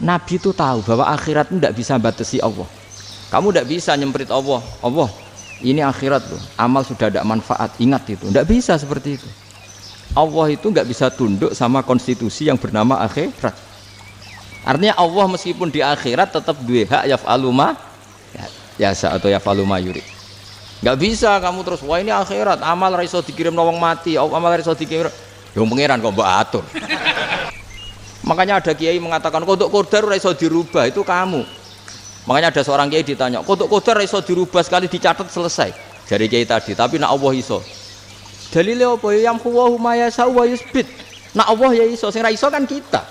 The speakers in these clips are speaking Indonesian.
Nabi itu tahu bahwa akhirat itu tidak bisa batasi Allah. Kamu tidak bisa nyemprit Allah. Allah, ini akhirat loh. Amal sudah ada manfaat. Ingat itu. Tidak bisa seperti itu. Allah itu nggak bisa tunduk sama konstitusi yang bernama akhirat. Artinya Allah meskipun di akhirat tetap duwe hak yaf'alu ma yasa atau yaf'alu ma yurid. Nggak bisa kamu terus wah ini akhirat amal ra iso dikirim wong mati, amal ra iso dikirim. Yang pangeran kok mbok atur. Makanya ada kiai mengatakan kodok qadar ora iso dirubah, itu kamu. Makanya ada seorang kiai ditanya, kodok qadar ora iso dirubah sekali dicatat selesai. Dari kiai tadi, tapi nak Allah iso. Dalile apa? Yang huwa ma yasha wa yusbit. Nak Allah ya iso, sing ra iso kan kita.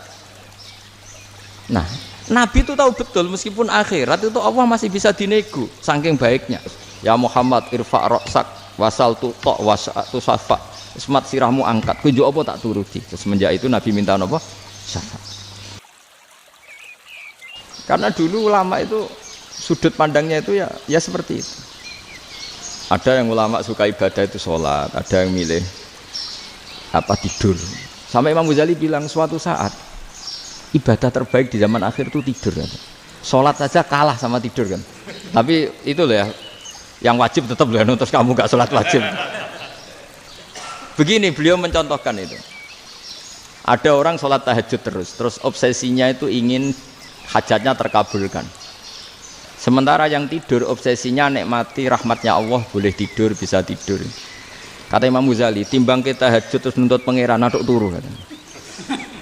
Nah, Nabi itu tahu betul meskipun akhirat itu Allah masih bisa dinego saking baiknya. Ya Muhammad irfa' ra'sak wasal tu ta' wasatu safa. Ismat sirahmu angkat. Kowe njuk apa tak turuti. Semenjak itu Nabi minta apa? Syafaat. Karena dulu ulama itu sudut pandangnya itu ya seperti itu. Ada yang ulama suka ibadah itu sholat, ada yang milih tidur. Sampai Imam Ghazali bilang suatu saat ibadah terbaik di zaman akhir itu tidur kan. Sholat saja kalah sama tidur kan. Tapi itu loh ya, yang wajib tetap loh, terus kamu gak sholat wajib. Begini beliau mencontohkan itu. Ada orang sholat tahajud terus obsesinya itu ingin hajatnya terkabulkan. Sementara yang tidur obsesinya nikmati rahmatnya Allah, boleh tidur, bisa tidur. Kata Imam Ghazali, timbang kita tahajud terus nuntut pangeran aduk turu katanya.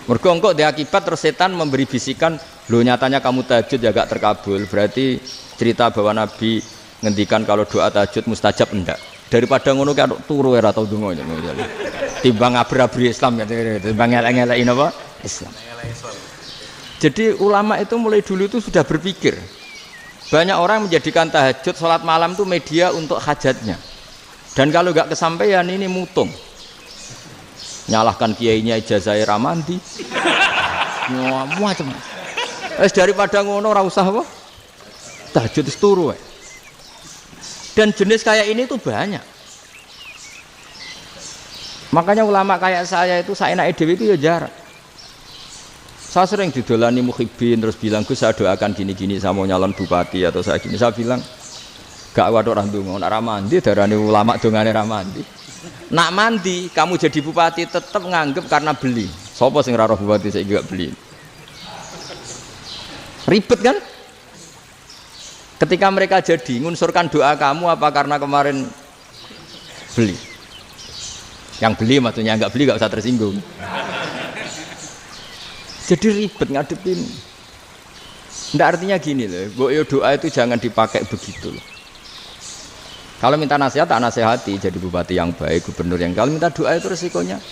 Mergo engko di akibat terus setan memberi bisikan, "Loh nyatanya kamu tahajud ya gak terkabul." Berarti cerita bahwa Nabi ngendikan kalau doa tahajud mustajab enggak. Daripada ngono ki aduk turu ora tau ndonga. Timbang ngabri-abri Islam timbang ngelek-ngelekin apa? Islam. Jadi ulama itu mulai dulu itu sudah berpikir. Banyak orang menjadikan tahajud sholat malam itu media untuk hajatnya. Dan kalau nggak kesampaian ini mutung. Nyalahkan kiainya ijazah ramandi. Macam. Daripada ngono ora usah apa? Tahajud turu. Dan jenis kayak ini tuh banyak. Makanya ulama kayak saya itu saenake dhewe itu ya jarak. Saya sering didolani muhibbin terus bilang, "Gus saya doakan gini-gini saya mau nyalon bupati atau saya gini." Saya bilang, "Gak waduh orang donga, nak ra mandi darane ulama dongane ra mandi." Nak mandi kamu jadi bupati tetap nganggep karena beli. Sopo sing ra roh bupati saiki gak beli. Ribet kan? Ketika mereka jadi ngunsurkan doa kamu apa karena kemarin beli? Yang beli maksudnya, enggak beli enggak usah tersinggung. Jadi ribet ngadepin. Ndak artinya gini loh, doa itu jangan dipakai begitu loh. Kalau minta nasihat, tak nasihati jadi bupati yang baik, gubernur yang kalau minta doa itu resikonya.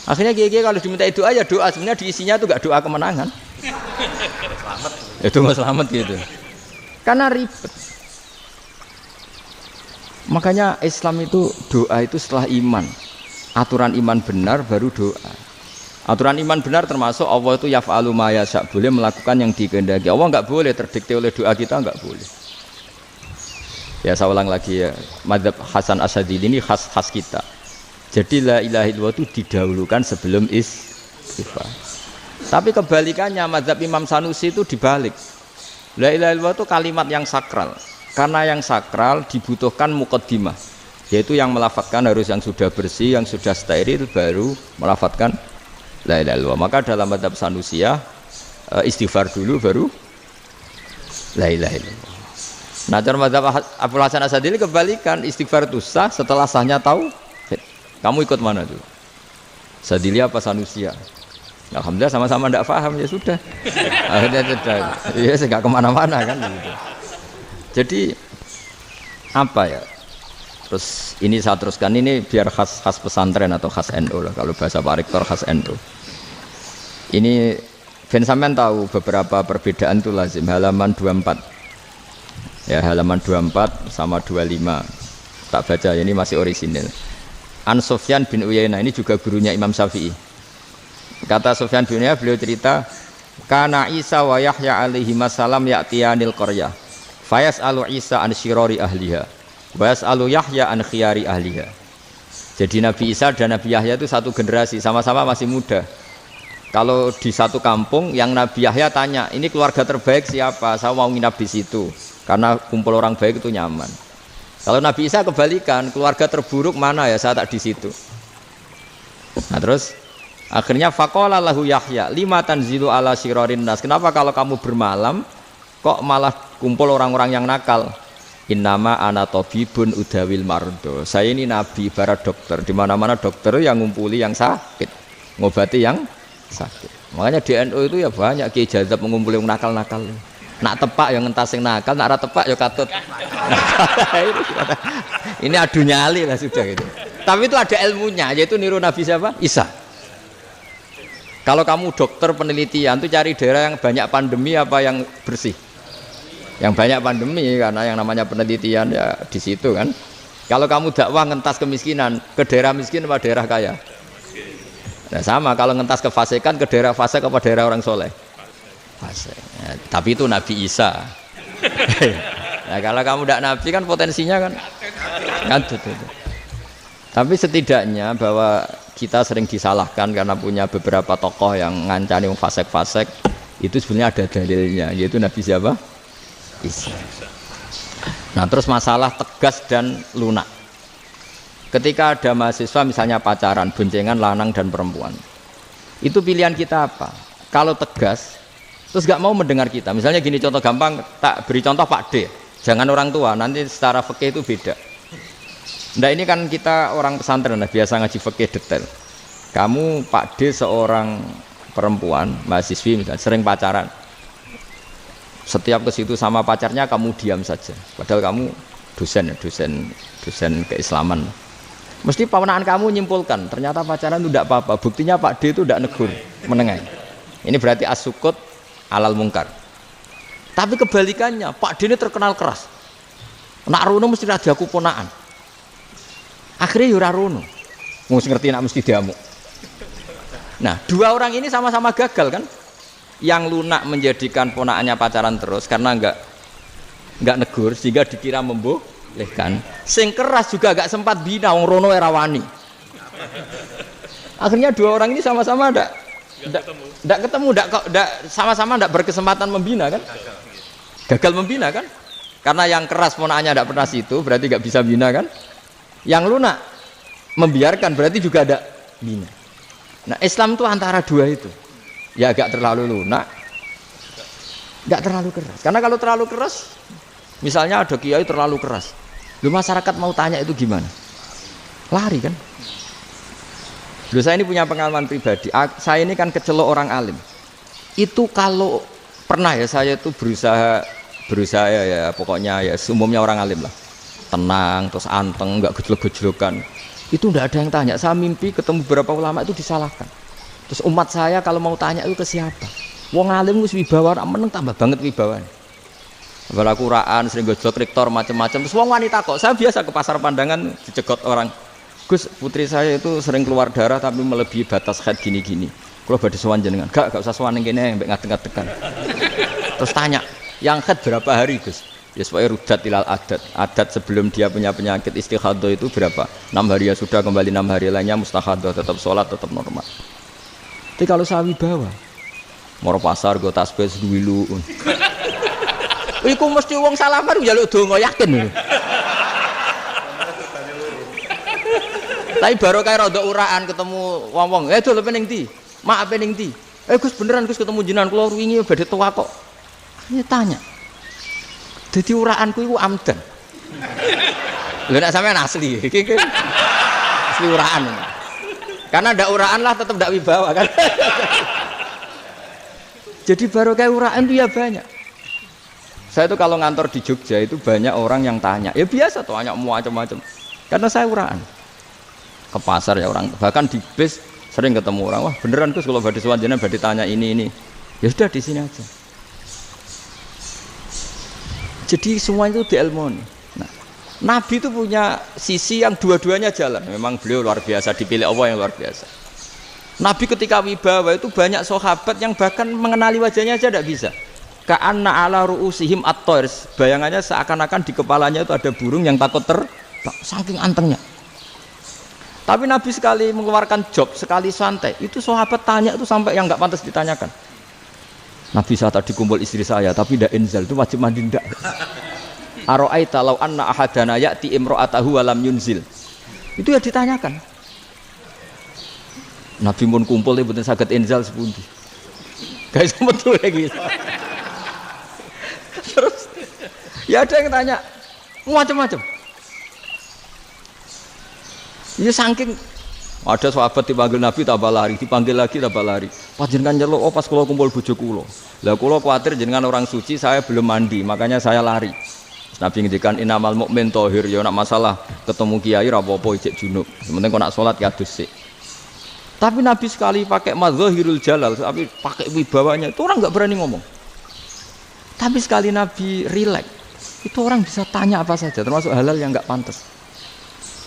Akhirnya kiai kalau diminta doa ya doa, sebenarnya diisinya itu enggak doa kemenangan. Selamat. Itu nggak selamat gitu. Karena ribet. Makanya Islam itu doa itu setelah iman. Aturan iman benar baru doa. Aturan iman benar termasuk Allah itu yaf'alu ma yasha, boleh melakukan yang dikehendaki. Allah enggak boleh terdikte oleh doa kita, enggak boleh. Ya saya ulang lagi ya, mazhab Hasan Asyadzili ini khas kita. Jadi la ilaha illallah itu didahulukan sebelum istighfar. Tapi kebalikannya mazhab Imam Sanusi itu dibalik. La ilaha illallah itu kalimat yang sakral. Karena yang sakral dibutuhkan muqaddimah, yaitu yang melafadzkan harus yang sudah bersih, yang sudah steril baru melafadzkan la ilaha illallah. Maka dalam mazhab Sanusiyah istighfar dulu baru la ilaha illallah. Nah, dalam mazhab Abdul Hasan Asyadzili kebalikan, istighfar itu sah setelah sahnya tauhid. Kamu ikut mana tuh? Asyadzili apa Sanusiyah? Alhamdulillah sama-sama tidak paham ya sudah. Akhirnya sudah. Ya enggak kemana-mana kan gitu. Jadi apa ya? Terus ini saya teruskan ini biar khas pesantren atau khas NU lah, kalau bahasa Pak Rektor khas NU. Ini ben sampean tahu beberapa perbedaan itu lazim. Halaman 24. Ya, halaman 24 sama 25. Tak baca ini masih orisinil. An Sufyan bin Uyainah, ini juga gurunya Imam Syafi'i. Kata Sufyan bin Uyainah, beliau cerita, kana Isa wa Yahya alaihi salam ya'tiyanil qaryah. Fayas'alu Isa an syirari ahliha. Was'alu Yahya an khiyari ahliha. Jadi Nabi Isa dan Nabi Yahya itu satu generasi, sama-sama masih muda. Kalau di satu kampung yang Nabi Yahya tanya, ini keluarga terbaik siapa? Saya mau nginap di situ karena kumpul orang baik itu nyaman. Kalau Nabi Isa kebalikan, keluarga terburuk mana ya? Saya tak di situ. Nah terus akhirnya faqala lahu Yahya, lima tanzilu ala syirarin nas. Kenapa kalau kamu bermalam kok malah kumpul orang-orang yang nakal? Innama ana tabibun udawil mardo. Saya ini nabi ibarat dokter. Di mana-mana dokter yang ngumpuli yang sakit, ngobati yang sakit. Makanya di NU itu ya banyak Kiai Jazab mengumpuli yang nakal-nakal. Nak tepak yang ngentas yang nakal, nak ora tepak ya katut. Ini adu nyali lah sudah gitu. Tapi itu ada ilmunya, yaitu niru Nabi siapa? Isa. Kalau kamu dokter penelitian tuh cari daerah yang banyak pandemi apa yang bersih? Yang banyak pandemi, karena yang namanya penelitian ya di situ kan. Kalau kamu dakwah ngentas kemiskinan, ke daerah miskin apa daerah kaya? Nah sama, kalau ngentas kefasikan, ke daerah fasik apa daerah orang soleh? Fasik. Ya, tapi itu Nabi Isa. Nah kalau kamu tidak Nabi kan potensinya kan ngadut itu. Tapi setidaknya bahwa kita sering disalahkan karena punya beberapa tokoh yang ngancani fasik-fasik, itu sebenarnya ada dalilnya, yaitu Nabi siapa? Isa. Nah terus masalah tegas dan lunak. Ketika ada mahasiswa misalnya pacaran, boncengan lanang dan perempuan, itu pilihan kita apa? Kalau tegas, terus gak mau mendengar kita. Misalnya gini contoh gampang, tak beri contoh Pak D. Jangan orang tua, nanti secara fikih itu beda. Nah ini kan kita orang pesantren, biasa ngaji fikih detail. Kamu Pak D seorang perempuan, mahasiswi misalnya, sering pacaran. Setiap ke situ sama pacarnya kamu diam saja. Padahal kamu dosen keislaman. Mesti pamanaan kamu nyimpulkan, ternyata pacaran itu tidak apa-apa. Buktinya Pak D itu tidak negur, menengahi. Ini berarti as-sukut alal mungkar. Tapi kebalikannya, Pak D ini terkenal keras. Nak rono mesti ada aku ponaan. Akhirnya yura rono. Mesti ngerti nak mesti diamuk. Nah, dua orang ini sama-sama gagal kan? Yang lunak menjadikan ponaannya pacaran terus karena enggak negur sehingga dikira membolehkan. Sing keras juga enggak sempat bina wong rono era wani. Akhirnya dua orang ini sama-sama enggak ketemu, sama-sama enggak berkesempatan membina kan? Gagal membina kan? Karena yang keras ponaannya enggak pernah situ, berarti enggak bisa bina kan? Yang lunak membiarkan berarti juga ada bina. Nah, Islam itu antara dua itu. Ya agak terlalu lunak, enggak terlalu keras. Karena kalau terlalu keras, misalnya ada kiai terlalu keras, lu masyarakat mau tanya itu gimana? Lari kan? Lu saya ini punya pengalaman pribadi. Saya ini kan kecelok orang alim. Itu kalau pernah ya saya itu berusaha ya pokoknya ya umumnya orang alim lah. Tenang, terus anteng, enggak gejlok-gejlokan. Itu enggak ada yang tanya. Saya mimpi ketemu beberapa ulama itu disalahkan. Terus umat saya kalau mau tanya itu ke siapa? Wong alim wis wibawa, meneng tambah banget wibawane. Kalau Quran sering gojlok rektor macam-macam. Terus wong wanita kok, saya biasa ke pasar pandangan dicegot orang. Gus, putri saya itu sering keluar darah tapi melebihi batas haid gini-gini. Kalau badhe sowan jenengan, gak usah sowan ning kene mbek ngadeg-ngadegan. Terus tanya, yang haid berapa hari, Gus? Ya supaya rudat ilal adat. Adat sebelum dia punya penyakit istihadah itu berapa? 6 hari ya sudah, kembali 6 hari lainnya mustahadah, tetap sholat, tetap normal. Tapi kalau saya wibawa, moro pasar go tasbih duwilu. Iku mesti wong salaman njaluk donga yakin. Tapi baru kayak rada uraan ketemu wong-wong, dol pening ndi? Mak pening ndi? Gus beneran Gus ketemu jenengan kula wingi badhe tua kok. Ini tanya. Dadi uraanku iku amdan. Lha nek sampean asli, iki asli uraan. Karena ndak uraan lah tetap ndak wibawa kan. Jadi baru kayak uraan itu ya banyak. Saya itu kalau ngantor di Jogja itu banyak orang yang tanya. Ya biasa tuh tanya macam-macam. Karena saya uraan. Ke pasar ya orang, bahkan di bis sering ketemu orang. Wah beneran Gus kalau badhe sowan jenengan badhe tanya ini. Ya sudah di sini aja. Jadi semua itu diilmoni. Nabi itu punya sisi yang dua-duanya jalan. Memang beliau luar biasa, dipilih Allah yang luar biasa. Nabi ketika wibawa itu banyak sahabat yang bahkan mengenali wajahnya aja tidak bisa. Ka'anna ala ru'usihim at-tayr. Bayangannya seakan-akan di kepalanya itu ada burung yang takut terbang. Saking antengnya. Tapi Nabi sekali mengeluarkan job, sekali santai, itu sahabat tanya itu sampai yang nggak pantas ditanyakan. Nabi saat tadi kumpul istri saya, tapi tidak inzal, itu wajib mandi ndak. Aro'aita law anna ahadana ya'ti imro'atahu walam yunzil. Itu ya ditanyakan. Nabi pun kumpul itu betul saged inzal sepundi. Guys betul lagi. Terus ya ada yang tanya macam-macam. Ya saking ada sahabat dipanggil Nabi tambah lari, dipanggil lagi tambah lari. Panjenengan nyeluk, oh pas kula kumpul bojo kula. Lah kula kuwatir jenengan orang suci, saya belum mandi, makanya saya lari. Nabi ngendikan innamal mukmin thahir, ya nak masalah ketemu kiai ra apa-apa ijek junub. Sementing kok nak salat ya dhisik. Tapi Nabi sekali pakai madzahirul jalal, tapi pakai wibawanya, itu orang enggak berani ngomong. Tapi sekali Nabi rileks, itu orang bisa tanya apa saja, termasuk halal yang enggak pantas.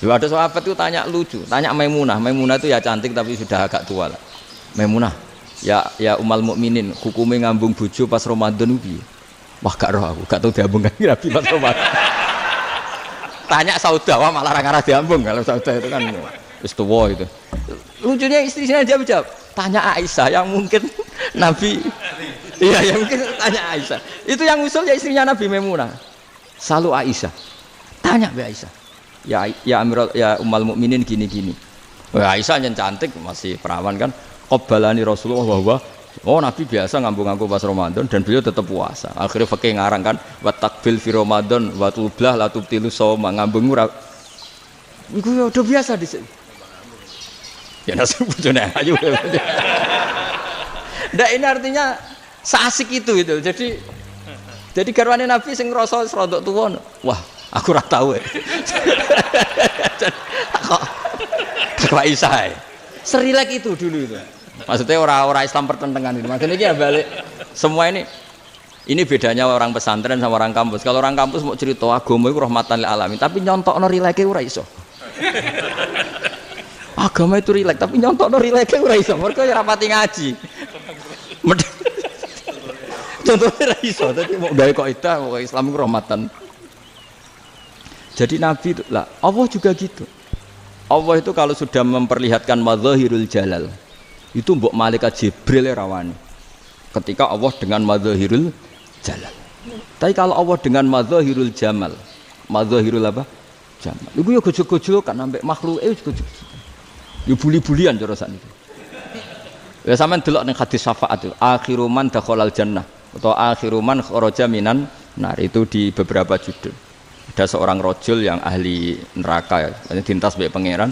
Loh, ada sahabat itu tanya lucu, tanya Maimunah. Maimunah itu ya cantik tapi sudah agak tua lah. Maimunah, ya umal mukminin, hukumnya ngambung bojo pas Ramadan piye? Wah gak roh aku, gak tahu diambung kan Nabi pas Ramadan. Tanya Saudah, wah malah ra diambung kalau Saudah itu kan wis tuwa itu. Lucunya istrinya dia jawab, tanya Aisyah yang mungkin Nabi, iya yang mungkin tanya Aisyah. Itu yang usul ya istrinya Nabi Maimunah. Selalu Aisyah, tanya be Aisyah. Ya Amirul ya umal mukminin gini-gini. Wah Aisyah yang cantik masih perawan kan. Qabbalani Rasulullah bahwa oh Nabi biasa ngambung-ngambung pas Ramadan dan beliau tetap puasa. Akhirnya fakih ngarang kan wa takbil fi Ramadan wa tublah la tubtilu shauma ngambung ora. Iku ya udah biasa di sini. Ya nasib bojone ayu. Ndak ini artinya seasik itu. Jadi garwane Nabi sing ngrasa rodok tuwa. Wah, aku ora tahu. Kok Aisyah. Serilek itu dulu itu. Maksudnya orang-orang Islam pertentangan itu. Maksudnya dia balik semua ini bedanya orang pesantren sama orang kampus. Kalau orang kampus mau cerita agama itu rahmatan lil alamin, tapi nyontokno rileke ora iso. Agama itu rilek, tapi nyontokno rileke ora iso. Mergo ora rapati ngaji. Contohnya ora iso, dadi mau gawe kaidah kok Islam itu rahmatan. Jadi Nabi itu lah, Allah juga gitu. Allah itu kalau sudah memperlihatkan madzahirul jalal, itu mbok malaikat Jibril rawani. Ketika Allah dengan madzahirul jalal. Tapi kalau Allah dengan madzahirul jamal, madzahirul apa? Jamal. Iku ya gojol-gojol kan ambek makhluke gojol. Ya buli-bulian cara sakniki. Ya sampean delok ning hadis syafaat itu, akhiru man dakhalal jannah atau akhiru man kharaja minan nar, itu di beberapa judul. Ada seorang rojul yang ahli neraka ya, dintas mbek pangeran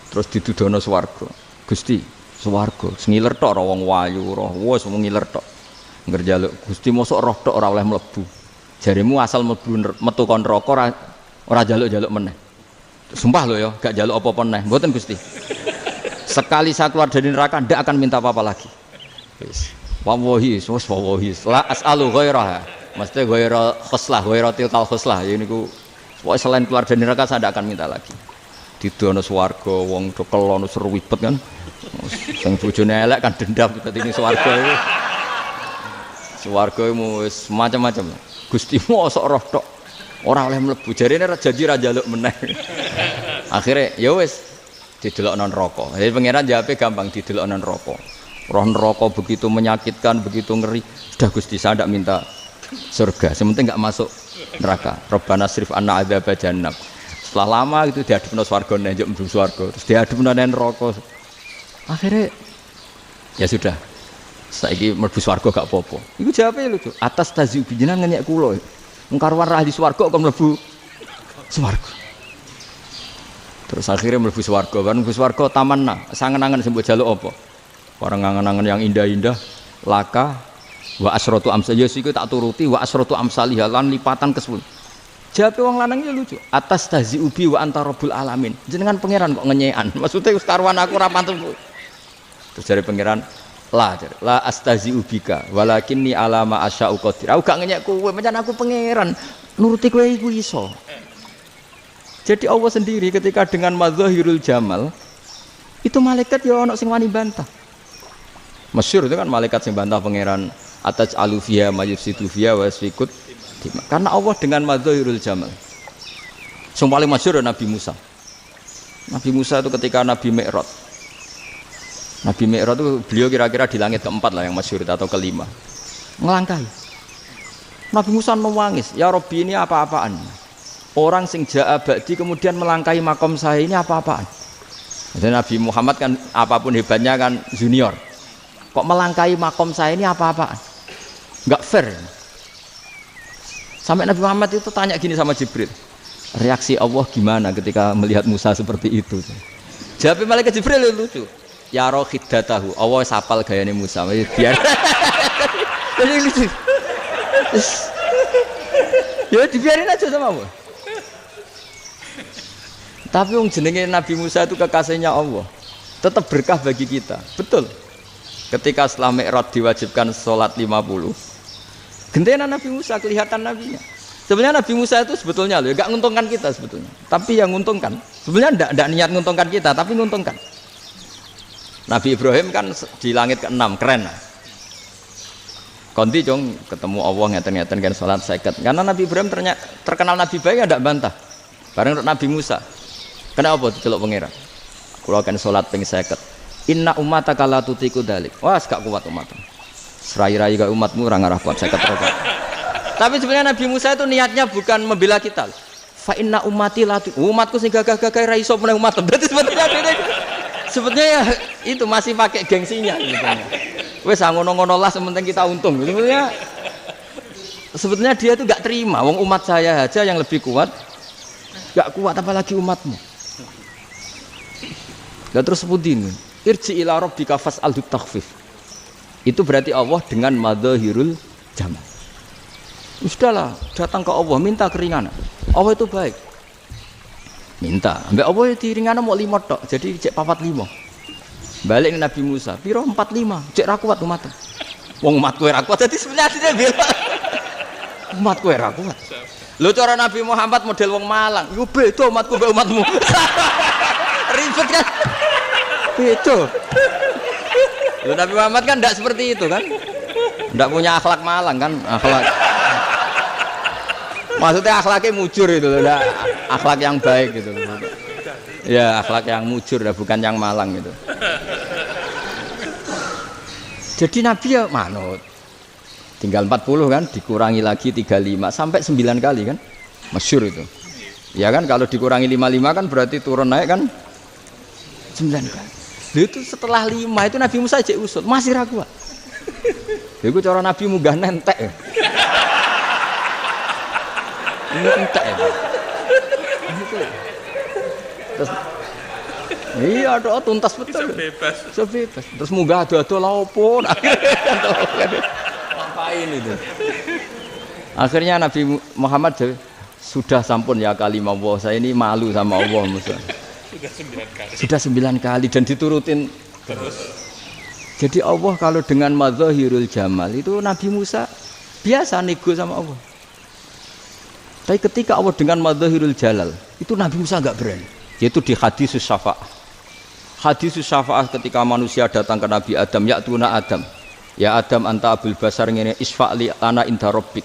terus didudono swarga. Gusti, swarga sengiler tok ora wong wayu roh, wis wong ngiler tok. Ngerjaluk Gusti mosok roh tok ora oleh mlebu. Jarimu asal mlebu metu kon neraka ora jaluk-jaluk meneh. Sumpah lho ya, gak jaluk apa-apa meneh. Mboten Gusti. Sekali saya keluar dari neraka ndak akan minta apa-apa lagi. Wis. Wallahi, wallahi. La as'alu ghairaha. Maksudnya ghaira khuslah, ghaira tilkal khuslah. Ya niku pokoke selain keluar dari neraka saya ndak akan minta lagi. Didono swarga wong do kelon seru wibet kan. Sing bojone elek kan dendam dadi ning swarga iki. Swarga wis macam-macam. Gusti mosok roh tok ora oleh mlebu. Jarine janji ra njaluk meneh. Akhire ya wis didelokno neraka. Jadi pangeran jawabe gampang, didelokno neraka. Roh neraka begitu menyakitkan, begitu ngeri. Sudah Gusti saya ndak minta surga, sementing enggak masuk neraka. Rabbana srif anna adzab jahannam. Setelah lama itu diadepno swarga njuk mlebu swarga, terus diadepno nang neraka. Akhirnya ya sudah. Saiki mlebu swarga gak apa-apa. Iku jawabe lucu. Atas taziu jenengan ngenyek kula. Wong karuan ra di swarga kok mlebu swarga. Terus akhirnya mlebu swarga, kan mlebu swarga tamanna, sangen-angen sing mbok jaluk apa? Orang angen-angen yang indah-indah, laka wa asratu amsal ya siku tak turuti wa asratu amsalih lan lipatan kesepuluh. Jawabe wong lanang iki lucu. Atas tazi ubi wa anta rabbul alamin. Jenengan pangeran kok ngenyekan. Maksudnya wis karuan aku ora pantes. Terus jare pangeran, la astazi ubika walakinni alama asya'u qadir. Aku gak ngenyek kowe, pancen aku pangeran. Nuruti kowe iku iso. Jadi Allah sendiri ketika dengan madzahirul jamal itu malaikat ya ono sing wani bantah. Masyhur itu kan malaikat sing bantah pangeran ataj alufia mayufsidu fiya wa yasfikut. Karena Allah dengan madzahirul jamal. Sing paling masyhur Nabi Musa. Nabi Musa itu ketika Nabi Mi'raj. Nabi Mi'raj itu beliau kira-kira di langit keempat lah yang masyhur atau kelima. Ngelangkai. Nabi Musa menangis, ya Robbi ini apa-apaan? Orang sing ja'a ba'di kemudian melangkai makom saya ini apa-apaan? Jadi Nabi Muhammad kan apapun hebatnya kan junior. Kok melangkai makom saya ini apa-apaan? Enggak fair. Sampai Nabi Muhammad itu tanya gini sama Jibril. Reaksi Allah gimana ketika melihat Musa seperti itu? Jawab malaikat Jibril lucu. Ya rohidatahu, Allah sapal gayane Musa. Biar. Jadi lucu. Ya dibiarin aja sama Allah. Tapi wong jenenge Nabi Musa itu kekasihnya Allah. Tetap berkah bagi kita. Betul. Ketika setelah Mi'raj diwajibkan sholat 50. Gentenan Nabi Musa kelihatan nabinya. Sebenarnya Nabi Musa itu sebetulnya loh, enggak nguntungkan kita sebetulnya. Tapi yang nguntungkan. Sebenarnya enggak niat nguntungkan kita, tapi nguntungkan. Nabi Ibrahim kan di langit ke-6, keren. Konti jong ketemu Allah ngeten-ngeten kan salat 50. Karena Nabi Ibrahim terkenal nabi baik enggak bantah. Bareng Nabi Musa. Kenapa diceluk pangeran? Kula kan salat ping 50. Inna ummataka la tutiku dalik. Wah, gak kuat umatmu. Serai-rai gak umatmu ora ngarah kuat 50 rakaat. Tapi sebenarnya Nabi Musa itu niatnya bukan membela kita. Fa inna ummati la umatku sing gagah-gagah ra iso meneh umat. Berarti sebetulnya ya itu masih pakai gengsinya sebetulnya. Wes ngono-ngono lah sementing kita untung. Sebetulnya dia itu gak terima wong umat saya aja yang lebih kuat. Gak kuat apalagi umatmu. Lah terus sebudin irji ila rabbika fas'al takhfif. Itu berarti Allah dengan madzahirul jamal. Sudahlah, datang ke Allah minta keringanan. Allah itu baik. Minta, ambek Allah itu ringanan mau 5 tok, jadi cek 45. Balik ke Nabi Musa, piro 45, cek ra kuat umat. Wong umatku ora kuat, jadi sebenarnya dia bilang umatku ora kuat. Lho cara Nabi Muhammad model wong Malang, yo beda umatku mbek umatmu. Ribet kan? Beda. Lho Nabi Muhammad kan enggak seperti itu kan? Enggak punya akhlak Malang kan, akhlak. Maksudnya akhlaknya mujur itu loh, akhlak yang baik gitu loh. Ya akhlak yang mujur bukan yang malang gitu. Jadi Nabi ya manut. Tinggal 40 kan, dikurangi lagi 35 sampai 9 kali kan, masyhur itu. Ya kan kalau dikurangi 55 kan berarti turun naik kan 9 kali. Itu setelah 5 itu Nabi Musa cek usul masih ragu. Itu cara Nabi munggah nentek. Ya. Ini entek ya. Terus iya doa tuntas betul. Bebas. Bebas. Terus munggah ado-ado lha opo? Ngapain itu? Akhirnya Nabi Muhammad sudah sampun ya kalimah Allah. Saya ini malu sama Allah Musa. Sudah 9 kali dan diturutin terus. Jadi Allah kalau dengan madzahirul jamal itu Nabi Musa biasa nego sama Allah. Tapi ketika Allah dengan madzahirul jalal itu Nabi Musa enggak berani. Yaitu di hadis syafa'ah. Hadis syafa'ah ketika manusia datang ke Nabi Adam, ya tuna Adam. Ya Adam anta abul basar ngene isfa'li ana inda rabbik.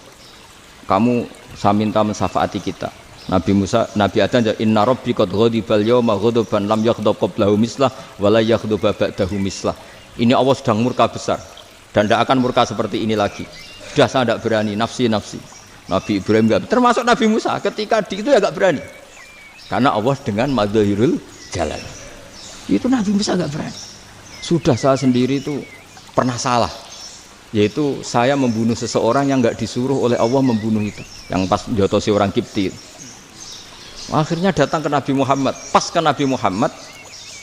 Kamu saya minta mensafaati kita. Nabi Musa, Nabi Adam ya inna rabbi qad ghadibal yawma ghadaban lam yaghdab qablahu mislah wa la yaghdab ba'dahu mislah. Ini Allah sedang murka besar dan tidak akan murka seperti ini lagi. Sudah saya tidak berani nafsi. Nabi Ibrahim enggak, termasuk Nabi Musa ketika di itu ya enggak berani. Karena Allah dengan madzahirul jalal. Itu Nabi Musa enggak berani. Sudah saya sendiri itu pernah salah. Yaitu saya membunuh seseorang yang enggak disuruh oleh Allah membunuh itu. Yang pas jotosi orang Kipti. Akhirnya datang ke Nabi Muhammad. Pas ke Nabi Muhammad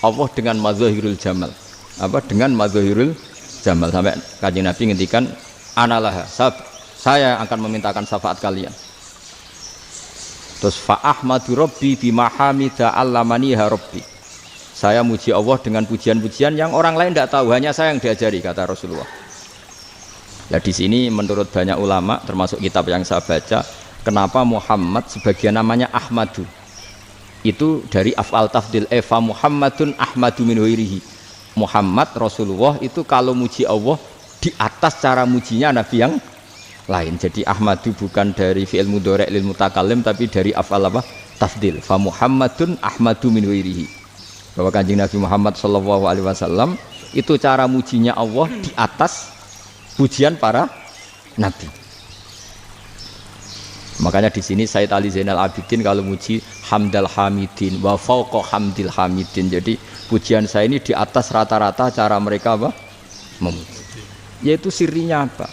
Allah dengan madzahirul jamal. Apa dengan madzahirul jamal sampai Kanjeng Nabi ngendikan analah saya akan memintakan syafaat kalian. Terus fa ahmadu rabbi bima hamida allamaniha rabbi. Saya muji Allah dengan pujian-pujian yang orang lain tidak tahu, hanya saya yang diajari kata Rasulullah. Nah di sini menurut banyak ulama termasuk kitab yang saya baca, kenapa Muhammad sebagian namanya Ahmadu? Itu dari af'al tafdil fa Muhammadun Ahmadu min ghairihi. Muhammad Rasulullah itu kalau muji Allah di atas cara mujinya nabi yang lain. Jadi Ahmadu bukan dari fi'il mudhari' lil mutakallim tapi dari af'al apa? Tafdil. Fa Muhammadun Ahmadu min ghairihi. bahwa Kanjeng Nabi Muhammad SAW itu cara mujinya Allah di atas pujian para nabi. Makanya di sini Sayyid Ali Zainal Abidin kalau muji hamdal hamidin wa fauqa hamdil hamidin. Jadi pujian saya ini di atas rata-rata cara mereka apa? Memuji. Yaitu sirinya apa?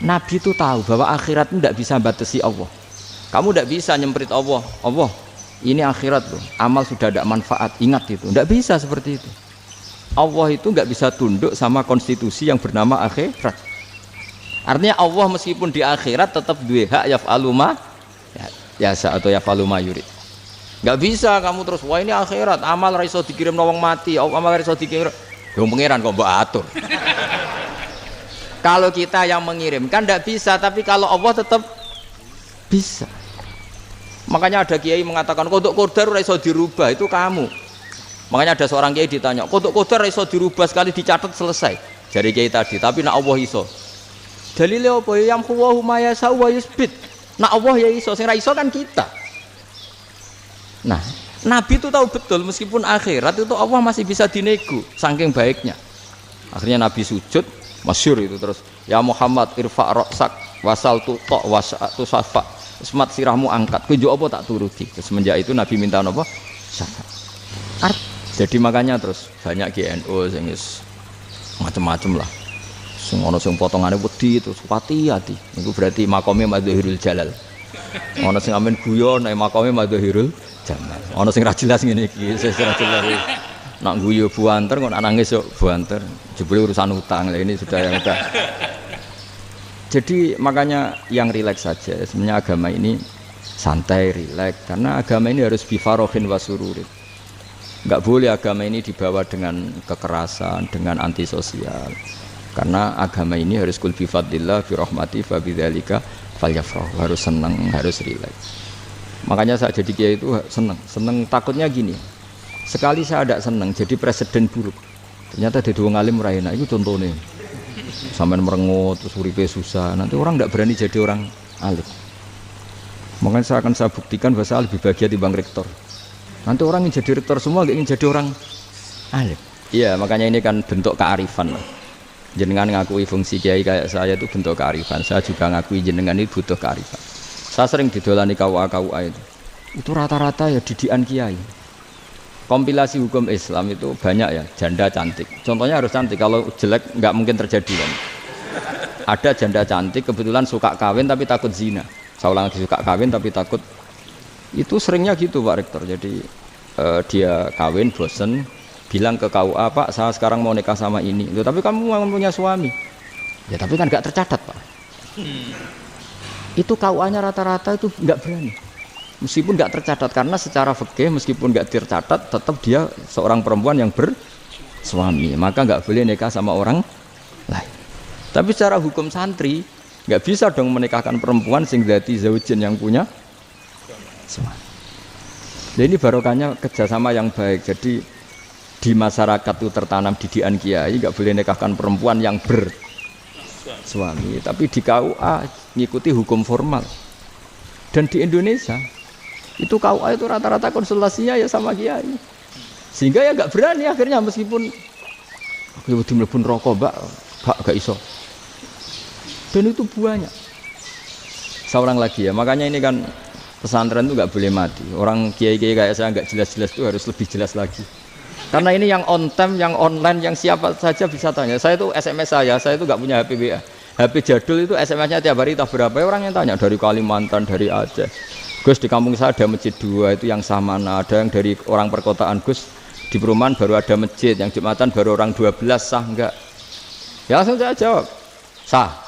Nabi itu tahu bahwa akhirat itu tidak bisa batasi Allah. Kamu tidak bisa nyemprit Allah. Allah, ini akhirat loh. Amal sudah tidak manfaat. Ingat itu. Tidak bisa seperti itu. Allah itu nggak bisa tunduk sama konstitusi yang bernama akhirat. Artinya Allah meskipun di akhirat tetap duwe hak yaf'alu ma yasa atau yaf'alu ma yurid. Nggak bisa kamu terus wah ini akhirat amal ra iso dikirim wong mati, amal ra iso dikirim. Wong pangeran kok mbok atur. Kalau kita yang mengirimkan tidak bisa, tapi kalau Allah tetap bisa. Makanya ada kiai mengatakan kodok qadar ra iso dirubah, itu kamu. Makanya ada seorang kiai ditanya, kodok qadar ra iso dirubah sekali dicatat selesai. Jari kiai tadi, tapi nak Allah iso. Dalile apa ya yamhu ma yasau wa yusbit. Nak Allah ya iso, sing ra iso kan kita. Nah, Nabi itu tahu betul meskipun akhirat itu Allah masih bisa dinego saking baiknya. Akhirnya Nabi sujud, masyhur itu terus, ya Muhammad irfa' ra'sak wasal tuqa wasatu safa. Semat sirahmu angkat. Kowe njuk apa tak turuti. Semenjak itu Nabi minta apa? Syafaat. Jadi makanya terus banyak GNU sing macam-macam lah. Sing ana sing potongane wedi terus hati-hati. Niku berarti makome Madzahirul Jalal. Ana sing amen guyon nek makome Madzahirul Jalal. Ana sing ra jelas ngene iki, sing ra jelas. Nak guyu buanter kok nak nangis yo buanter. Jebule urusan utang. Lah ini sudah yang udah. Jadi makanya yang rileks saja. Sebenarnya agama ini santai, rileks karena agama ini harus bifarohin wasururin. Enggak boleh agama ini dibawa dengan kekerasan, dengan antisosial. Karena agama ini harus kul bi fadlillah bi rahmati fa bidzalika falyafrahu, harus senang, harus rileks. Makanya saya jadi kiai itu senang takutnya gini. Sekali saya tidak senang jadi presiden buruk. Ternyata ada wong alim ora enak, itu contohnya. Sampean merengut terus uripe susah, nanti orang tidak berani jadi orang alim. Makanya saya akan buktikan bahwa saya lebih bahagia dibanding rektor. Nanti orang yang jadi rektor semua ingin jadi orang alim. Iya, makanya ini kan bentuk kearifan lah. Jenengan ngakui fungsi kiai kayak saya itu bentuk kearifan. Saya juga ngakui jenengan ini butuh kearifan. Saya sering didolani KUA itu rata-rata ya didikan kiai. Kompilasi hukum Islam itu banyak ya, janda cantik. Contohnya harus cantik, kalau jelek nggak mungkin terjadi kan. Ada janda cantik kebetulan suka kawin tapi takut zina. Saya ulang lagi, suka kawin tapi takut. Itu seringnya gitu Pak Rektor. Jadi dia kawin bosen, bilang ke KUA, Pak saya sekarang mau nikah sama ini. Loh, tapi kamu mau punya suami. Ya tapi kan nggak tercatat Pak. Itu KUA-nya rata-rata itu nggak berani. Meskipun nggak tercatat karena secara fikih meskipun nggak tercatat tetap dia seorang perempuan yang bersuami, maka nggak boleh nikah sama orang lain. Tapi secara hukum santri nggak bisa dong menikahkan perempuan sing dzati zaujin yang punya suami. Jadi ini barokahnya kerjasama yang baik. Jadi di masyarakat itu tertanam didikan kiai nggak boleh nikahkan perempuan yang bersuami. Tapi di KUA ngikuti hukum formal. Dan di Indonesia itu KUA itu rata-rata konsultasinya ya sama kiai. Sehingga ya nggak berani akhirnya meskipun aku wedi mlebu rokok Mbak, gak iso. Dan itu banyak. Seorang lagi ya, makanya ini kan pesantren itu nggak boleh mati. Orang kiai-kiai kayak saya nggak jelas-jelas itu harus lebih jelas lagi. Karena ini yang on time, yang online, yang siapa saja bisa tanya. Saya itu SMS saya itu nggak punya HP WA. HP jadul itu SMS-nya tiap hari tak berapa, orang yang tanya dari Kalimantan, dari Aceh. Gus di kampung saya ada masjid 2 itu yang sah mana, ada yang dari orang perkotaan Gus di perumahan baru ada masjid, yang Jumatan baru orang 12 sah enggak? Ya langsung saya jawab, sah.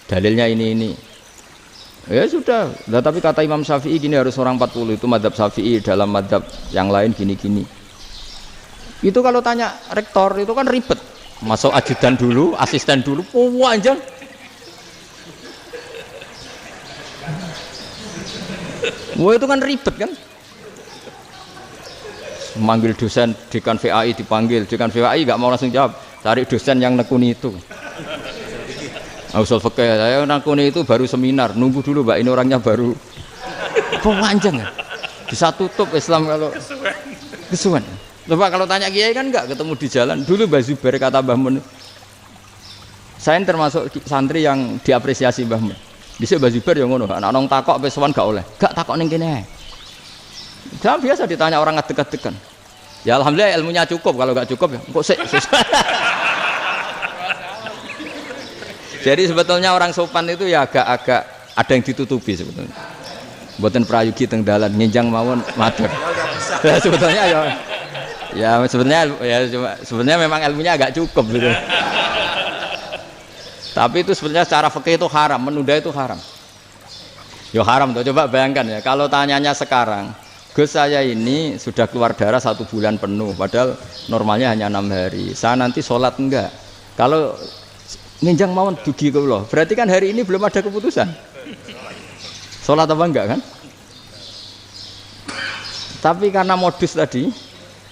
Dalilnya ini. Ya sudah, nah, tapi kata Imam Syafi'i gini harus orang 40, itu madzhab Syafi'i, dalam madzhab yang lain gini-gini. Itu kalau tanya rektor itu kan ribet. Masuk ajudan dulu, asisten dulu, panjang. Wah itu kan ribet kan. Manggil dosen dekan VAI dipanggil, dekan VAI nggak mau langsung jawab, cari dosen yang nekuni itu. Usul fikih saya nekuni itu baru seminar, nunggu dulu Mbak ini orangnya baru. Panjang ya. Bisa tutup Islam kalau kesuwen. Coba kalau tanya kiai kan enggak ketemu di jalan. Dulu Mbah Zubair kata Mbah Mun. Saya termasuk santri yang diapresiasi Mbah Mun. Dhisik Mbah Zubair yang ngono, anak nong takok pesowan gak oleh. Gak takok ning kene. Jangan biasa ditanya orang ngadeg-adegan. Ya alhamdulillah ilmunya cukup, kalau gak cukup ya kok sik. Jadi sebetulnya orang sopan itu ya agak-agak ada yang ditutupi sebetulnya. Mboten prayogi teng dalan nginjang mawon matur. Ya sebetulnya sebenarnya memang ilmunya agak cukup gitu. Tapi itu sebenarnya secara fikih itu haram, menunda itu haram. Ya haram tuh, coba bayangkan ya, kalau tanyanya sekarang, Gus saya ini sudah keluar darah 1 bulan penuh, padahal normalnya hanya 6 hari. Saya nanti sholat enggak? Kalau nginjang mawon dugi kula, berarti kan hari ini belum ada keputusan. Sholat apa enggak kan? Tapi karena modus tadi,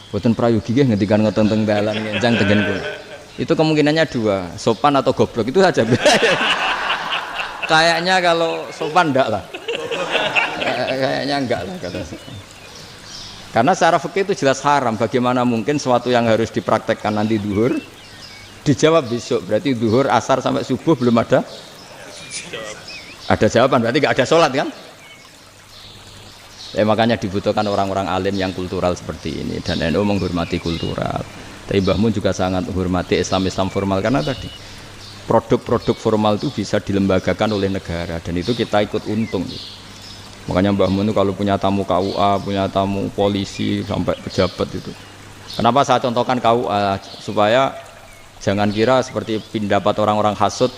boten prayogi nggih ngendikan ngoten teng dalan nginjang tengen kula. Itu kemungkinannya 2, sopan atau goblok, itu saja. Kayaknya kalau sopan enggak lah. Kayaknya enggak lah kata. Karena secara fikih itu jelas haram. Bagaimana mungkin sesuatu yang harus dipraktekkan nanti duhur dijawab besok, berarti duhur, asar sampai subuh belum ada jawaban, berarti enggak ada sholat kan? Makanya dibutuhkan orang-orang alim yang kultural seperti ini, dan NU menghormati kultural. Tapi Mbah Mun juga sangat menghormati Islam formal, karena tadi produk-produk formal itu bisa dilembagakan oleh negara, dan itu kita ikut untung. Makanya Mbah Mun itu kalau punya tamu KUA, punya tamu polisi sampai pejabat itu. Kenapa saya contohkan KUA? Supaya jangan kira seperti pendapat orang-orang hasud,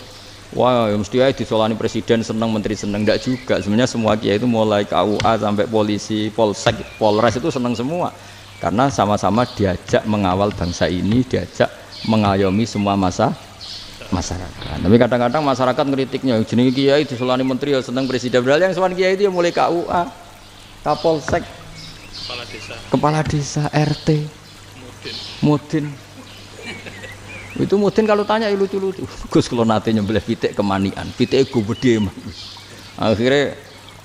wah mesti aja disolani presiden seneng, menteri seneng. Enggak juga. Sebenarnya semua kiai itu mulai KUA sampai polisi, polsek, polres itu seneng semua. Karena sama-sama diajak mengawal bangsa ini, diajak mengayomi semua masyarakat. Tapi kadang-kadang masyarakat ngeritiknya, jenenge kiai disolani menteri ya seneng presiden. Padahal yang sowan kiai itu ya mulai KUA, Kapolsek, kepala desa, RT, mudin. Itu mudin kalau tanya ya lucu-lucu. Gus kalau nate nyembelih pitik kemanian, pitike go gede mah. Akhirnya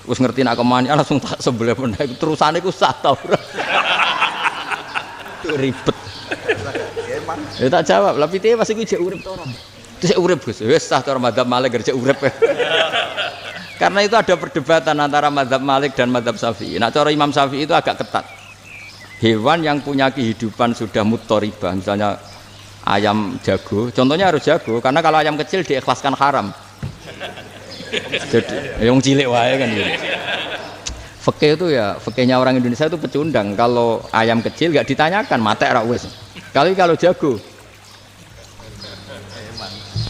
wis ngerti nak kemanian langsung tak sembelih meneh. Terusane ku sah ta ora. Ribet. Ya tak jawab, lah pitike pas iku jek urip to ora? Terus urip Gus. Wis sah cara mazhab Malik jek urip. Karena itu ada perdebatan antara mazhab Malik dan mazhab Syafi'i. Nah, cara Imam Syafi'i itu agak ketat. Hewan yang punya kehidupan sudah mutharibah, misalnya ayam jago, contohnya harus jago, karena kalau ayam kecil diikhlaskan haram. Jadi yang cilik wae kan gitu. Fikih itu ya, fikihnya orang Indonesia itu pecundang. Kalau ayam kecil gak ditanyakan, mate ra wis. Kalau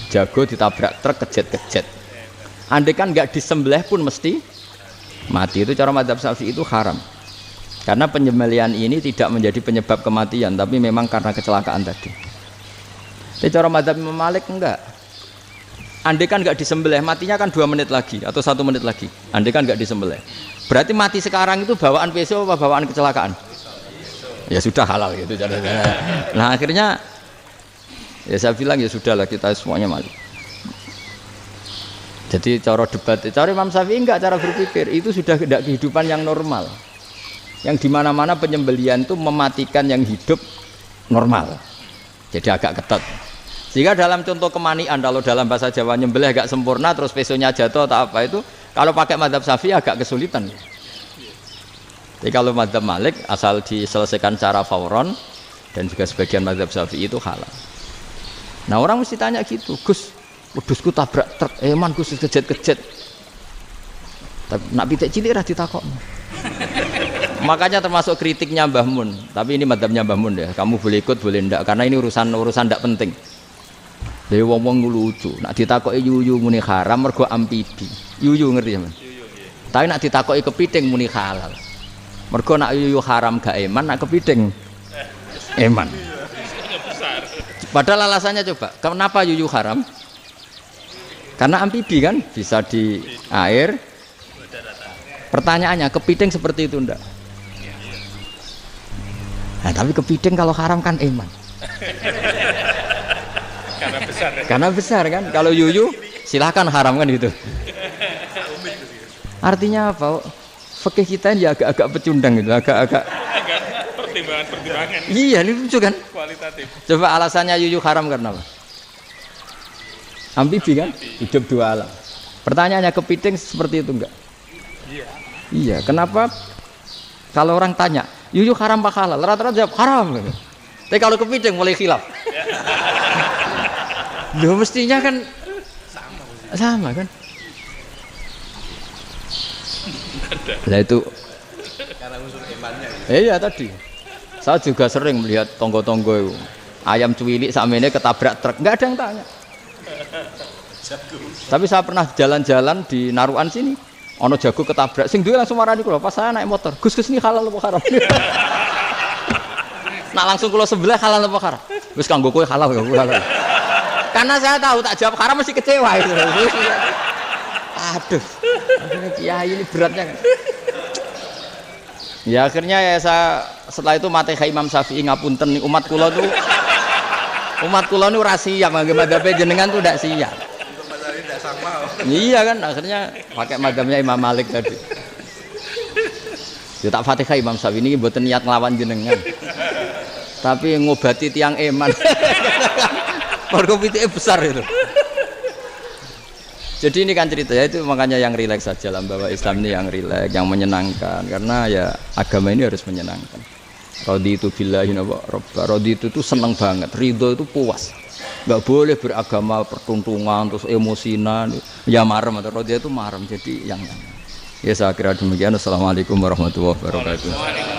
jago ditabrak truk kejet-kejet. Andai kan gak disembelih pun mesti mati. Itu cara mazhab Syafi'i itu haram. Karena penyembelihan ini tidak menjadi penyebab kematian, tapi memang karena kecelakaan tadi. Tapi cara mazhab Imam Malik enggak. Andai kan gak disembelih, matinya kan 2 menit lagi atau 1 menit lagi. Andai kan gak disembelih. Berarti mati sekarang itu bawaan pisau apa bawaan kecelakaan? Ya sudah halal gitu. Nah akhirnya ya saya bilang ya sudahlah kita semuanya mati. Jadi cara debat, cara Imam Syafi'i enggak, cara berpikir itu sudah tidak kehidupan yang normal. Yang dimana-mana penyembelihan itu mematikan yang hidup normal. Jadi agak ketat. Sehingga dalam contoh kemanian, kalau dalam bahasa Jawa nyembelih agak sempurna terus pesonya jatuh atau apa itu, kalau pakai mazhab Syafi'i agak kesulitan. Jadi kalau mazhab Malik asal diselesaikan secara fauron, dan juga sebagian mazhab Syafi'i itu halal. Nah orang mesti tanya gitu, Gus, wedhusku tabrak truk, man Gus kejet-kejet. Tapi nak pitik cilik ra ditakok. Makanya termasuk kritiknya Mbah Mun, tapi ini mazhabnya Mbah Mun ya. Kamu boleh ikut boleh ndak, karena ini urusan ndak penting. Dari wong-wong lucu, nak ditakoki yuyu muni haram mergo amfibi. Yuyu ngerti sampean? Tapi nak ditakoki kepiting muni halal. Mergo nak yuyu haram gak eman, nak kepiting eman. Padahal alasannya coba, kenapa yuyu haram? Karena amfibi kan, bisa di air. Pertanyaannya, kepiting seperti itu ndak? Nah, tapi kepiting kalau haram kan eman. Karena besar kan. Kalau yuyu silahkan haram kan gitu. Artinya apa? Fikih kita ini agak-agak pecundang gitu, agak-agak pertimbangan. Iya, ini lucu kan? Kualitatif. Coba alasannya yuyu haram karena apa? Amfibi kan? Hidup dua alam. Pertanyaannya kepiting seperti itu enggak? Iya. Iya, kenapa kalau orang tanya, yuyu haram apa halal? Rata-rata jawab haram. Tapi kalau kepiting mulai khilaf. Loh mestinya kan sama kan? Lah itu Karena unsur imannya. iya tadi. Saya juga sering melihat tonggo-tonggo itu. Ayam cuwilik sakmene ketabrak truk, enggak ada yang tanya. Tapi saya pernah jalan-jalan di Narukan sini. Ono jago ketabrak, sing duwe langsung marani kula pas saya naik motor. Gus ini halal apa haram? Nak langsung kula sebelah halal apa haram? Wis kanggo kowe halal ya halal. Karena saya tahu tak jawab haram mesti kecewa itu. Aduh. Kiai ini beratnya kan. Ya akhirnya ya saya setelah itu Fatihah Imam Syafi'i ngapunten umat kula tuh ora siap madzhab jenengan tuh ndak siap. Tidak sama. Iya kan akhirnya pakai madzhabnya Imam Malik tadi. Ya tak Fatihah Imam Syafi'i ini mboten niat nglawan jenengan. Tapi ngobati tiang eman. Mergo pitike besar itu. Jadi ini kan cerita ya itu makanya yang rileks saja lah bahwa Islam ini yang rileks, yang menyenangkan karena ya agama ini harus menyenangkan. Raditu billahi robba. Raditu itu seneng banget, ridho itu puas. Enggak boleh beragama pertuntungan terus emosinan, ya marem atau raditu itu marem. Jadi yang ya saya kira demikian. Assalamualaikum warahmatullahi wabarakatuh.